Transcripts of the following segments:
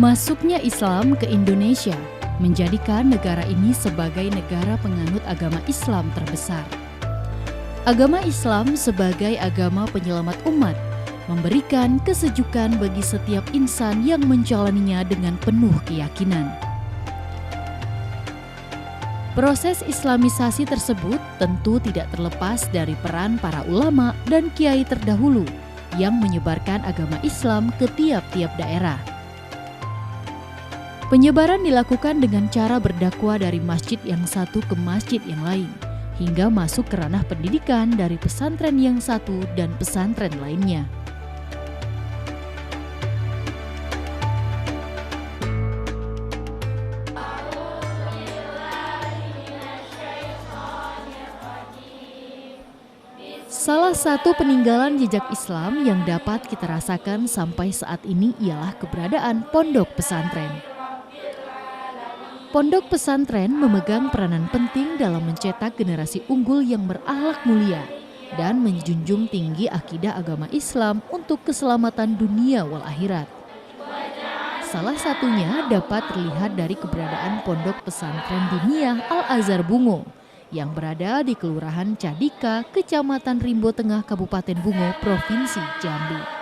Masuknya Islam ke Indonesia menjadikan negara ini sebagai negara penganut agama Islam terbesar. Agama Islam sebagai agama penyelamat umat memberikan kesejukan bagi setiap insan yang menjalaninya dengan penuh keyakinan. Proses Islamisasi tersebut tentu tidak terlepas dari peran para ulama dan kiai terdahulu yang menyebarkan agama Islam ke tiap-tiap daerah. Penyebaran dilakukan dengan cara berdakwah dari masjid yang satu ke masjid yang lain, hingga masuk ke ranah pendidikan dari pesantren yang satu dan pesantren lainnya. Salah satu peninggalan jejak Islam yang dapat kita rasakan sampai saat ini ialah keberadaan pondok pesantren. Pondok pesantren memegang peranan penting dalam mencetak generasi unggul yang berakhlak mulia dan menjunjung tinggi akidah agama Islam untuk keselamatan dunia wal akhirat. Salah satunya dapat terlihat dari keberadaan Pondok Pesantren Diniyah Al-Azhar Bungo yang berada di Kelurahan Cadika, Kecamatan Rimbo Tengah, Kabupaten Bungo, Provinsi Jambi.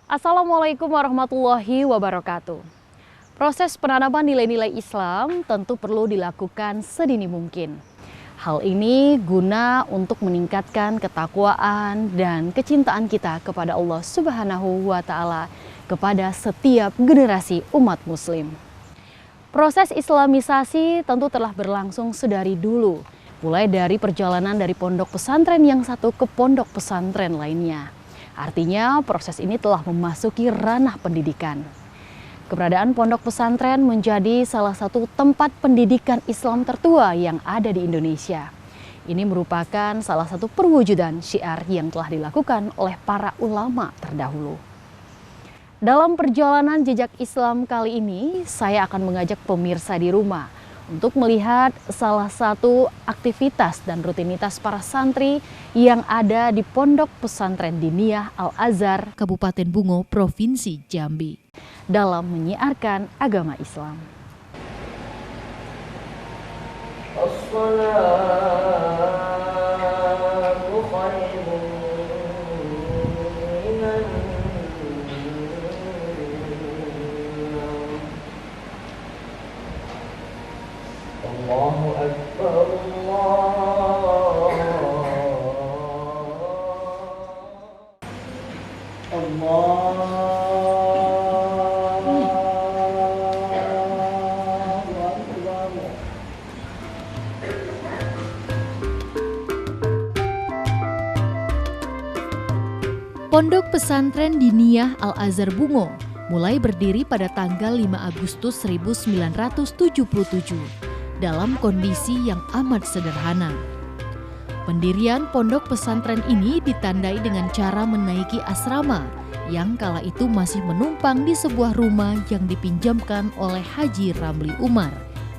Assalamualaikum warahmatullahi wabarakatuh. Proses penanaman nilai-nilai Islam tentu perlu dilakukan sedini mungkin. Hal ini guna untuk meningkatkan ketakwaan dan kecintaan kita kepada Allah Subhanahu wa Ta'ala kepada setiap generasi umat Muslim. Proses Islamisasi tentu telah berlangsung sedari dulu, mulai dari perjalanan dari pondok pesantren yang satu ke pondok pesantren lainnya. Artinya proses ini telah memasuki ranah pendidikan. Keberadaan pondok pesantren menjadi salah satu tempat pendidikan Islam tertua yang ada di Indonesia. Ini merupakan salah satu perwujudan syiar yang telah dilakukan oleh para ulama terdahulu. Dalam perjalanan jejak Islam kali ini, saya akan mengajak pemirsa di rumah untuk melihat salah satu aktivitas dan rutinitas para santri yang ada di Pondok Pesantren Diniyah Al-Azhar, Kabupaten Bungo, Provinsi Jambi, dalam menyiarkan agama Islam. Allahu Akbar, Pondok Pesantren Diniyah Al-Azhar Bungo mulai berdiri pada tanggal 5 Agustus 1977 dalam kondisi yang amat sederhana. Pendirian pondok pesantren ini ditandai dengan cara menaiki asrama yang kala itu masih menumpang di sebuah rumah yang dipinjamkan oleh Haji Ramli Umar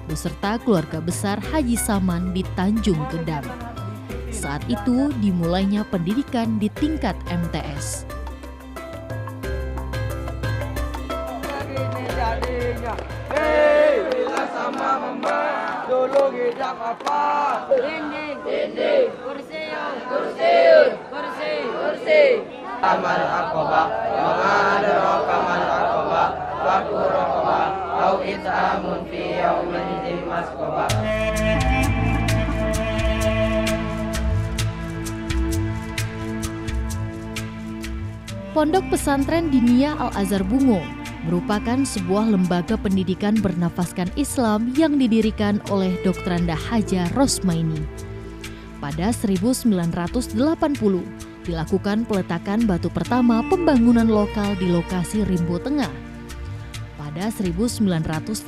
beserta keluarga besar Haji Saman di Tanjung Gedang. Saat itu dimulainya pendidikan di tingkat MTS. dulu hidang apa? Dinding. Kursi. Amal aqobah, mengadraka mal aqobah, waktu raqobah, au it'amun fi yaumin dzi masqobah. Pondok Pesantren Diniyah Al-Azhar Bungo merupakan sebuah lembaga pendidikan bernafaskan Islam yang didirikan oleh Doktranda Haja Rosmaini. Pada 1980 dilakukan peletakan batu pertama pembangunan lokal di lokasi Rimbo Tengah. Pada 1981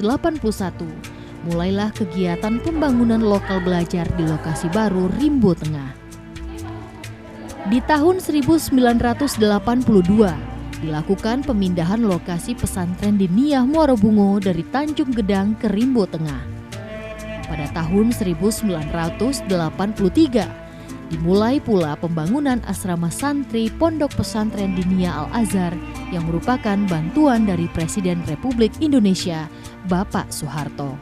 mulailah kegiatan pembangunan lokal belajar di lokasi baru Rimbo Tengah. Di tahun 1982 dilakukan pemindahan lokasi pesantren Diniyah Muara Bungo dari Tanjung Gedang ke Rimbo Tengah. Pada tahun 1983 Dimulai pula pembangunan asrama santri Pondok Pesantren Diniyah Al-Azhar yang merupakan bantuan dari Presiden Republik Indonesia, Bapak Soeharto.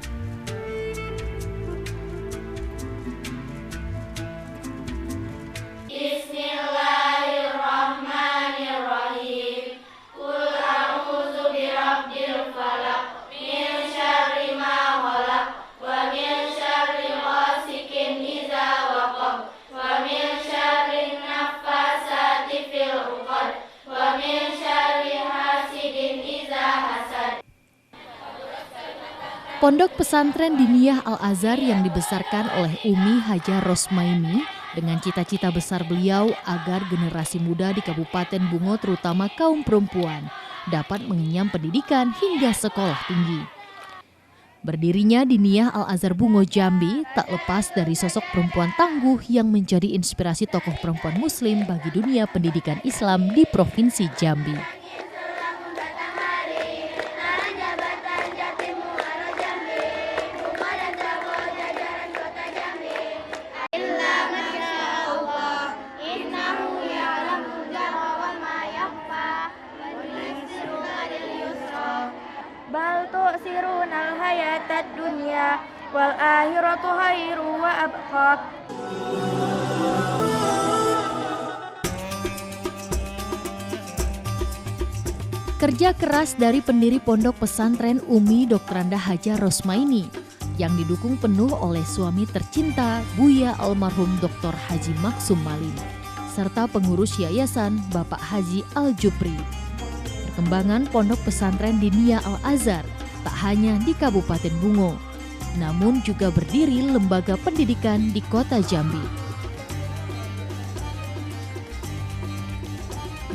Pondok Pesantren Diniyah Al-Azhar yang dibesarkan oleh Umi Hajar Rosmaini dengan cita-cita besar beliau agar generasi muda di Kabupaten Bungo terutama kaum perempuan dapat mengenyam pendidikan hingga sekolah tinggi. Berdirinya Diniyah Al-Azhar Bungo Jambi tak lepas dari sosok perempuan tangguh yang menjadi inspirasi tokoh perempuan muslim bagi dunia pendidikan Islam di Provinsi Jambi. Bal tu'sirunal hayatad dunya wal akhiratu khairu wa abqa. Kerja keras dari pendiri Pondok Pesantren Umi Dr. Hajar Rosmaini yang didukung penuh oleh suami tercinta Buya almarhum Dr. Haji Maksum Malim serta pengurus yayasan Bapak Haji Al-Jupri. Perkembangan Pondok Pesantren Diniyah Al-Azhar tak hanya di Kabupaten Bungo, namun juga berdiri lembaga pendidikan di Kota Jambi.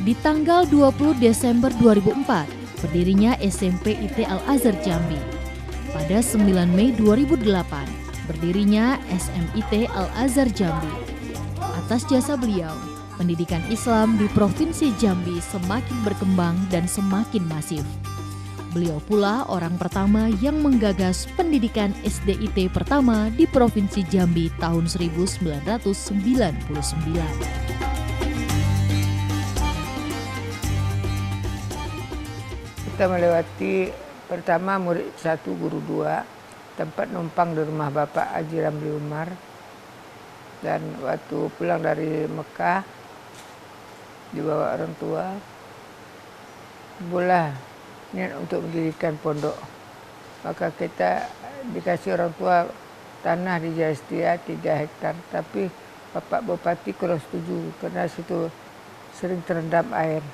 Di tanggal 20 Desember 2004, berdirinya SMP IT Al-Azhar Jambi. Pada 9 Mei 2008, berdirinya SMIT Al-Azhar Jambi. Atas jasa beliau, pendidikan Islam di Provinsi Jambi semakin berkembang dan semakin masif. Beliau pula orang pertama yang menggagas pendidikan SDIT pertama di Provinsi Jambi tahun 1999. Kita melewati pertama murid 1, guru 2, tempat numpang di rumah Bapak Haji Ramli Umar. Dan waktu pulang dari Mekah, dibawa orang tua, bola niat untuk mendirikan pondok. Maka kita dikasih orang tua tanah di Jaya Setia 3 hektar, tapi Bapak Bupati kurang setuju karena situ sering terendam air.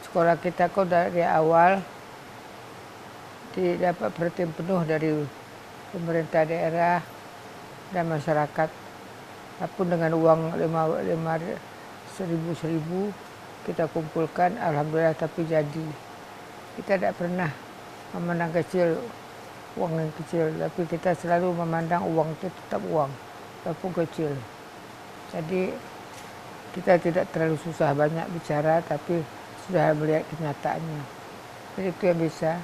Sekolah kita kok dari awal tidak dapat perhatian penuh dari pemerintah daerah dan masyarakat. Apapun dengan uang 1000 kita kumpulkan, alhamdulillah, tapi jadi. Kita tidak pernah memandang kecil uang yang kecil, tapi kita selalu memandang uang itu tetap uang, walaupun kecil. Jadi kita tidak terlalu susah banyak bicara, tapi sudah melihat kenyataannya. Jadi itu yang bisa.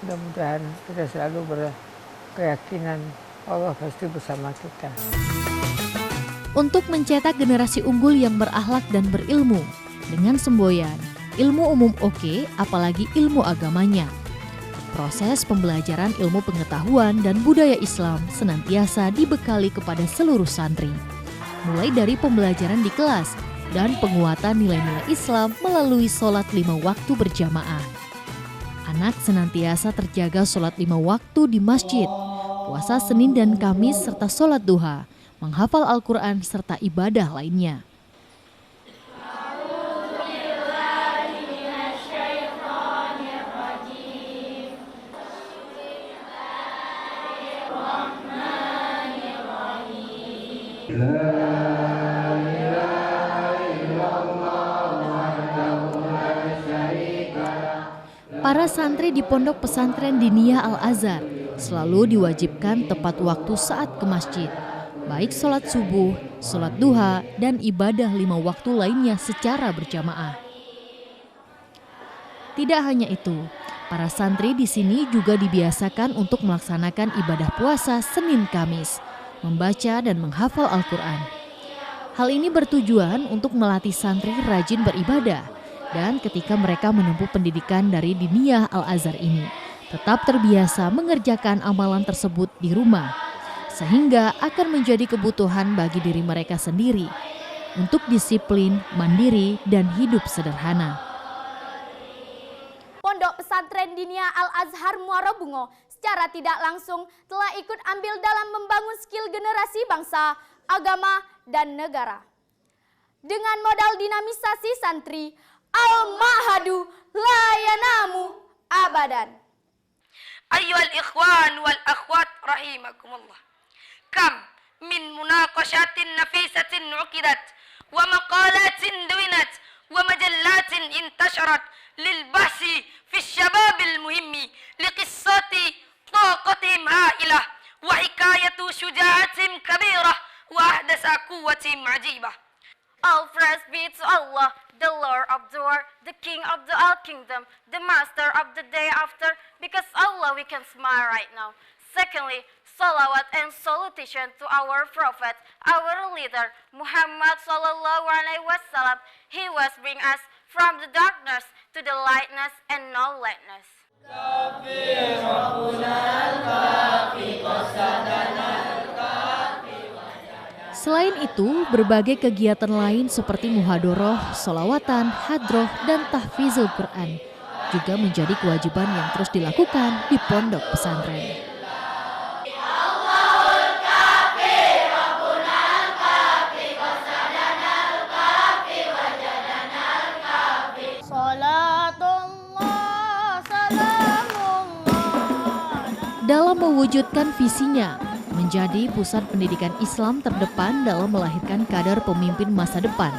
Mudah-mudahan kita selalu berkeyakinan Allah pasti bersama kita. Untuk mencetak generasi unggul yang berakhlak dan berilmu, dengan semboyan, ilmu umum oke, apalagi ilmu agamanya. Proses pembelajaran ilmu pengetahuan dan budaya Islam senantiasa dibekali kepada seluruh santri. Mulai dari pembelajaran di kelas dan penguatan nilai-nilai Islam melalui sholat 5 waktu berjamaah. Anak senantiasa terjaga sholat 5 waktu di masjid, puasa Senin dan Kamis serta sholat duha, menghafal Al-Quran serta ibadah lainnya. Para santri di Pondok Pesantren Diniyah Al-Azhar selalu diwajibkan tepat waktu saat ke masjid, baik sholat subuh, sholat duha, dan ibadah 5 waktu lainnya secara berjamaah. Tidak hanya itu, para santri di sini juga dibiasakan untuk melaksanakan ibadah puasa Senin Kamis, membaca dan menghafal Al-Quran. Hal ini bertujuan untuk melatih santri rajin beribadah dan ketika mereka menempuh pendidikan dari Diniyah Al-Azhar ini, tetap terbiasa mengerjakan amalan tersebut di rumah, sehingga akan menjadi kebutuhan bagi diri mereka sendiri untuk disiplin, mandiri, dan hidup sederhana. Pondok Pesantren Diniyah Al-Azhar Muara Bungo secara tidak langsung telah ikut ambil dalam membangun skill generasi bangsa, agama, dan negara. Dengan modal dinamisasi santri, Al-Mahadu la yanamu abadan. Ayyuhal ikhwan wal akhwat rahimakumullah. Kam min munaqashatin nafisatin uqidat wa maqalatin duwinat wa majallatin intasharat lil bahsi fi syababil muhimmi liqissati taqatihim ha'ilah wa hikayatu syuja'atin kabirah wa ahdasa quwwatin ajibah. All praise be to Allah, the Lord of the world, the King of the all kingdom, the Master of the day after, because Allah we can smile right now. Secondly, salawat and salutation to our Prophet, our leader, Muhammad sallallahu alaihi wasallam. He was bring us from the darkness to the lightness and knowledgeness. Selain itu, berbagai kegiatan lain seperti muhadoroh, sholawatan, hadroh, dan tahfizul Quran juga menjadi kewajiban yang terus dilakukan di pondok pesantren. Dalam mewujudkan visinya, menjadi pusat pendidikan Islam terdepan dalam melahirkan kader pemimpin masa depan.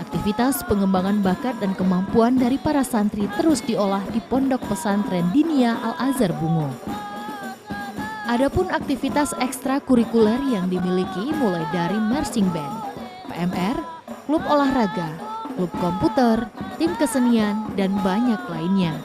Aktivitas pengembangan bakat dan kemampuan dari para santri terus diolah di Pondok Pesantren Diniyah Al-Azhar Bungo. Adapun aktivitas ekstrakurikuler yang dimiliki mulai dari marching band, PMR, klub olahraga, klub komputer, tim kesenian, dan banyak lainnya.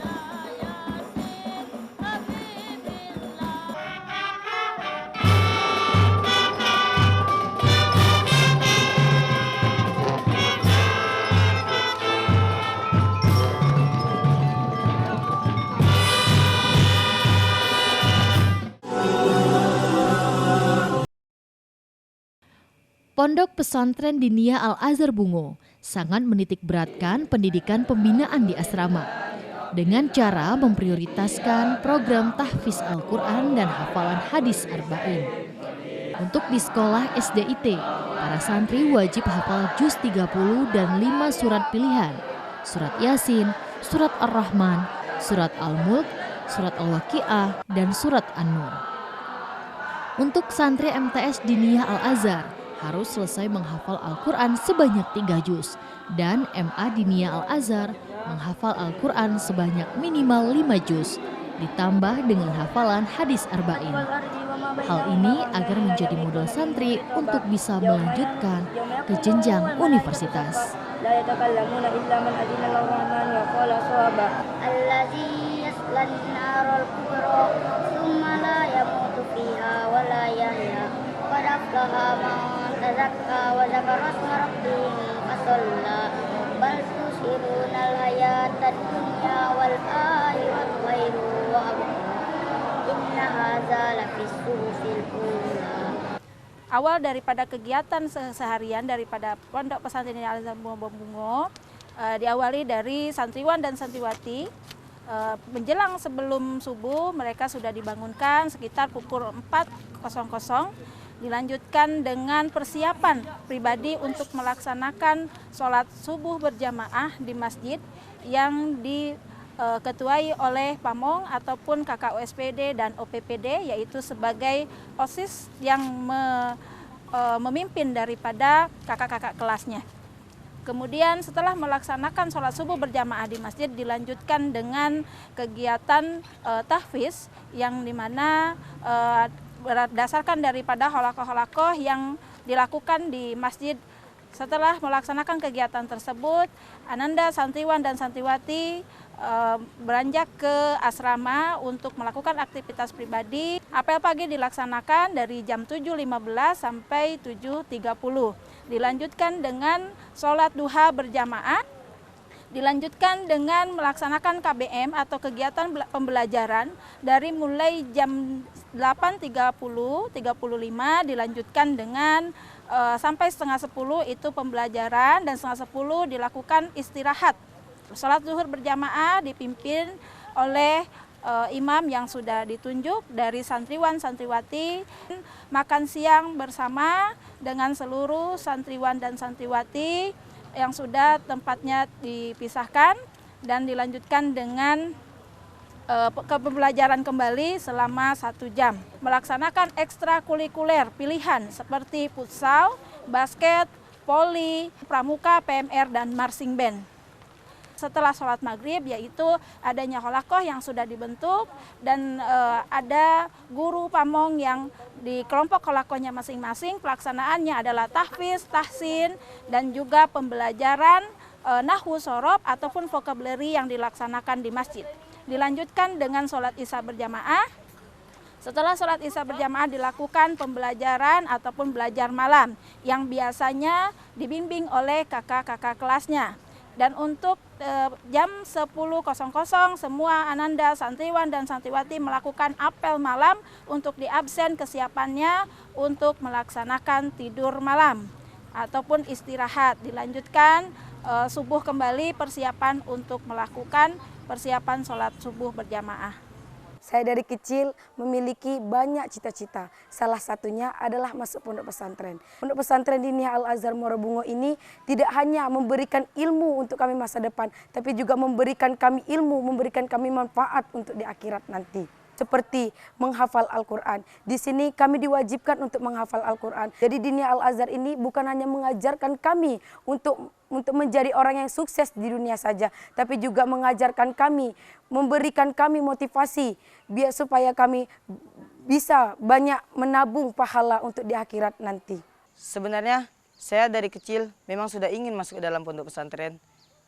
Pondok Pesantren Diniyah Al-Azhar Bungo sangat menitik beratkan pendidikan pembinaan di asrama dengan cara memprioritaskan program tahfiz Al-Quran dan hafalan hadis arba'in. Untuk di sekolah SDIT, para santri wajib hafal juz 30 dan 5 surat pilihan, surat Yasin, surat Ar-Rahman, surat Al-Mulk, surat Al-Waqi'ah, dan surat An-Nur. Untuk santri MTS Diniyah Al-Azhar, harus selesai menghafal Al-Quran sebanyak 3 juz dan MA Diniyah Al-Azhar menghafal Al-Quran sebanyak minimal 5 juz ditambah dengan hafalan hadis arba'in. Hal ini agar menjadi modal santri untuk bisa melanjutkan ke jenjang universitas. Awal daripada kegiatan seharian daripada Pondok Pesantren Al-Azhar Bungo diawali dari santriwan dan santriwati. Menjelang sebelum subuh mereka sudah dibangunkan sekitar pukul 4.00, dilanjutkan dengan persiapan pribadi untuk melaksanakan sholat subuh berjamaah di masjid yang diketuai oleh Pamong ataupun kakak OSPD dan OPPD, yaitu sebagai OSIS yang memimpin daripada kakak-kakak kelasnya. Kemudian setelah melaksanakan sholat subuh berjamaah di masjid, dilanjutkan dengan kegiatan tahfiz yang dimana berdasarkan daripada halakoh-halakoh yang dilakukan di masjid. Setelah melaksanakan kegiatan tersebut, Ananda santriwan dan santriwati beranjak ke asrama untuk melakukan aktivitas pribadi. Apel pagi dilaksanakan dari jam 7.15 sampai 7.30. Dilanjutkan dengan sholat duha berjamaah. Dilanjutkan dengan melaksanakan KBM atau kegiatan pembelajaran dari mulai jam 8.30, 35 dilanjutkan dengan sampai setengah 10 itu pembelajaran, dan setengah 10 dilakukan istirahat. Sholat zuhur berjamaah dipimpin oleh imam yang sudah ditunjuk dari santriwan santriwati. Makan siang bersama dengan seluruh santriwan dan santriwati yang sudah tempatnya dipisahkan, dan dilanjutkan dengan pembelajaran kembali selama 1 jam. Melaksanakan ekstrakurikuler pilihan seperti futsal, basket, voli, pramuka, PMR, dan marching band. Setelah sholat maghrib, yaitu adanya holakoh yang sudah dibentuk, dan ada guru pamong yang di kelompok holakohnya masing-masing. Pelaksanaannya adalah tahfiz, tahsin, dan juga pembelajaran nahwu sorob ataupun vocabulary yang dilaksanakan di masjid. Dilanjutkan dengan sholat isya berjamaah. Setelah sholat isya berjamaah dilakukan pembelajaran ataupun belajar malam yang biasanya dibimbing oleh kakak-kakak kelasnya. Dan untuk jam 10.00 semua ananda, santriwan, dan santriwati melakukan apel malam untuk diabsen kesiapannya untuk melaksanakan tidur malam ataupun istirahat. Dilanjutkan subuh kembali, persiapan untuk melakukan persiapan sholat subuh berjamaah. Saya dari kecil memiliki banyak cita-cita. Salah satunya adalah masuk pondok pesantren. Pondok pesantren Diniyah Al-Azhar Muara Bungo ini tidak hanya memberikan ilmu untuk kami masa depan, tapi juga memberikan kami ilmu, memberikan kami manfaat untuk di akhirat nanti. Seperti menghafal Al-Quran. Di sini kami diwajibkan untuk menghafal Al-Quran. Jadi Diniyah Al-Azhar ini bukan hanya mengajarkan kami untuk menjadi orang yang sukses di dunia saja, tapi juga mengajarkan kami, memberikan kami motivasi biar supaya kami bisa banyak menabung pahala untuk di akhirat nanti. Sebenarnya saya dari kecil memang sudah ingin masuk ke dalam pondok pesantren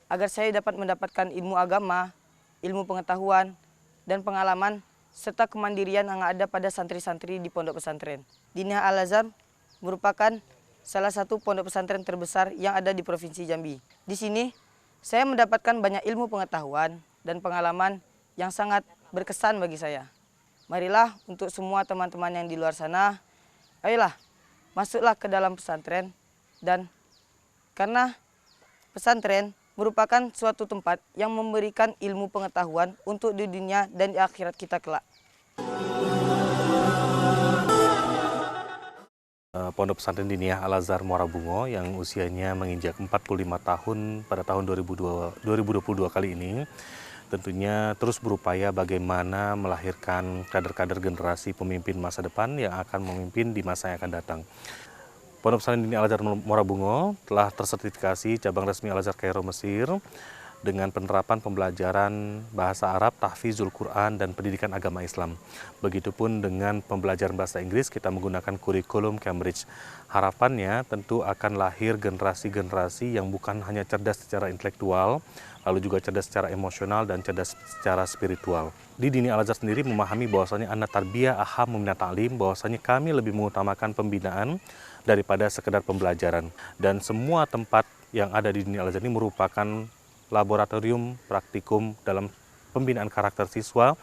agar saya dapat mendapatkan ilmu agama, ilmu pengetahuan, dan pengalaman serta kemandirian yang ada pada santri-santri di pondok pesantren. Diniyah Al-Azhar merupakan salah satu pondok pesantren terbesar yang ada di Provinsi Jambi. Di sini saya mendapatkan banyak ilmu pengetahuan dan pengalaman yang sangat berkesan bagi saya. Marilah untuk semua teman-teman yang di luar sana, ayolah masuklah ke dalam pesantren, dan karena pesantren merupakan suatu tempat yang memberikan ilmu pengetahuan untuk di dunia dan di akhirat kita kelak. Pondok Pesantren Diniyah Al-Azhar Muara Bungo yang usianya menginjak 45 tahun pada tahun 2022 kali ini tentunya terus berupaya bagaimana melahirkan kader-kader generasi pemimpin masa depan yang akan memimpin di masa yang akan datang. Pondok Pesantren Diniyah Al-Azhar Muara Bungo telah tersertifikasi cabang resmi Al-Azhar Kairo Mesir dengan penerapan pembelajaran bahasa Arab, tahfizul Quran, dan pendidikan agama Islam. Begitupun dengan pembelajaran bahasa Inggris, kita menggunakan kurikulum Cambridge. Harapannya tentu akan lahir generasi-generasi yang bukan hanya cerdas secara intelektual, lalu juga cerdas secara emosional dan cerdas secara spiritual. Di Diniyah Al-Azhar sendiri memahami bahwasanya anna tarbiyah aham min ta'lim, bahwasanya kami lebih mengutamakan pembinaan daripada sekedar pembelajaran. Dan semua tempat yang ada di Diniyah Al-Azhar ini merupakan laboratorium praktikum dalam pembinaan karakter siswa,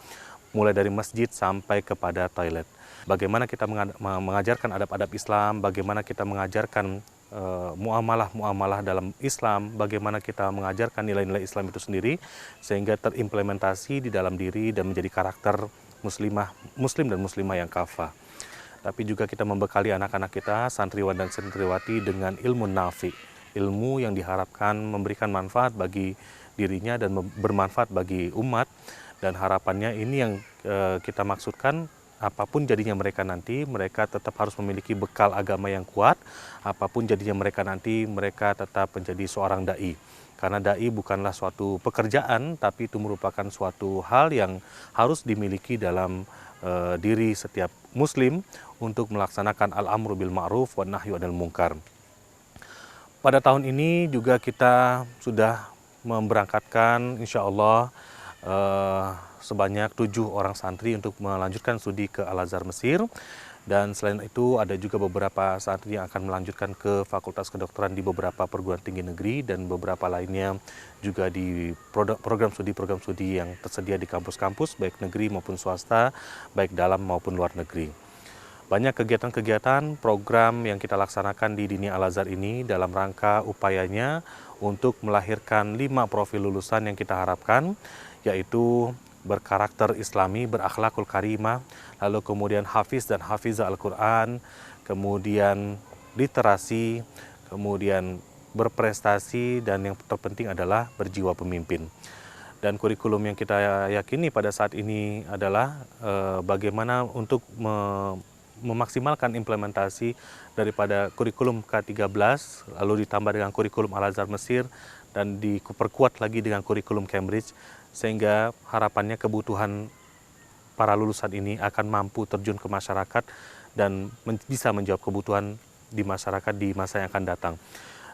mulai dari masjid sampai kepada toilet. Bagaimana kita mengajarkan adab-adab Islam, bagaimana kita mengajarkan muamalah-muamalah dalam Islam, bagaimana kita mengajarkan nilai-nilai Islam itu sendiri, sehingga terimplementasi di dalam diri dan menjadi karakter muslim dan muslimah yang kafah. Tapi juga kita membekali anak-anak kita, santriwan dan santriwati, dengan ilmu nafi, ilmu yang diharapkan memberikan manfaat bagi dirinya dan bermanfaat bagi umat. Dan harapannya ini yang kita maksudkan, apapun jadinya mereka nanti, mereka tetap harus memiliki bekal agama yang kuat. Apapun jadinya mereka nanti, mereka tetap menjadi seorang da'i. Karena da'i bukanlah suatu pekerjaan, tapi itu merupakan suatu hal yang harus dimiliki dalam diri setiap muslim untuk melaksanakan al-amru bil ma'ruf wa nahyu 'anil munkar. Pada tahun ini juga kita sudah memberangkatkan insya Allah sebanyak 7 orang santri untuk melanjutkan studi ke Al-Azhar Mesir. Dan selain itu ada juga beberapa santri yang akan melanjutkan ke Fakultas Kedokteran di beberapa perguruan tinggi negeri dan beberapa lainnya juga di program studi yang tersedia di kampus-kampus baik negeri maupun swasta, baik dalam maupun luar negeri. Banyak kegiatan-kegiatan program yang kita laksanakan di Diniyah Al-Azhar ini dalam rangka upayanya untuk melahirkan 5 profil lulusan yang kita harapkan, yaitu berkarakter islami, berakhlakul karimah, lalu kemudian hafiz dan hafizah Al-Quran, kemudian literasi, kemudian berprestasi, dan yang terpenting adalah berjiwa pemimpin. Dan kurikulum yang kita yakini pada saat ini adalah bagaimana untuk memaksimalkan implementasi daripada kurikulum K13, lalu ditambah dengan kurikulum Al-Azhar Mesir, dan diperkuat lagi dengan kurikulum Cambridge, sehingga harapannya kebutuhan para lulusan ini akan mampu terjun ke masyarakat dan bisa menjawab kebutuhan di masyarakat di masa yang akan datang.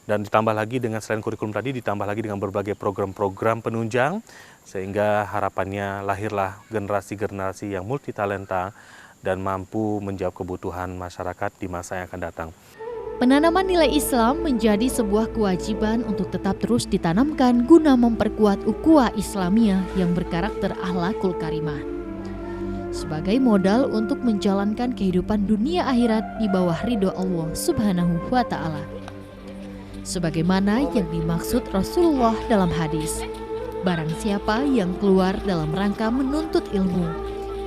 Dan ditambah lagi dengan selain kurikulum tadi, ditambah lagi dengan berbagai program-program penunjang, sehingga harapannya lahirlah generasi-generasi yang multitalenta dan mampu menjawab kebutuhan masyarakat di masa yang akan datang. Penanaman nilai Islam menjadi sebuah kewajiban untuk tetap terus ditanamkan guna memperkuat ukhuwah Islamiyah yang berkarakter akhlakul karimah. Sebagai modal untuk menjalankan kehidupan dunia akhirat di bawah ridho Allah Subhanahu wa Ta'ala. Sebagaimana yang dimaksud Rasulullah dalam hadis, barang siapa yang keluar dalam rangka menuntut ilmu,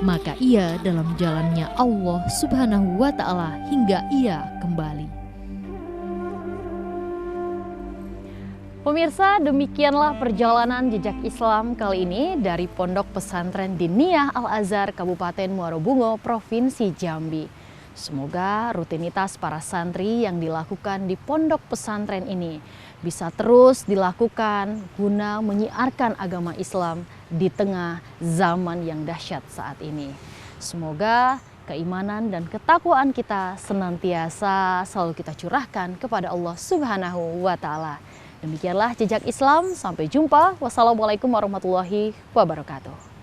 maka ia dalam jalannya Allah Subhanahu wa Ta'ala hingga ia kembali. Pemirsa, demikianlah perjalanan jejak Islam kali ini dari Pondok Pesantren Diniyah Al-Azhar Kabupaten Muarobungo, Provinsi Jambi. Semoga rutinitas para santri yang dilakukan di pondok pesantren ini bisa terus dilakukan guna menyiarkan agama Islam di tengah zaman yang dahsyat saat ini. Semoga keimanan dan ketakwaan kita senantiasa selalu kita curahkan kepada Allah Subhanahu wa Ta'ala. Demikianlah jejak Islam, sampai jumpa. Wassalamualaikum warahmatullahi wabarakatuh.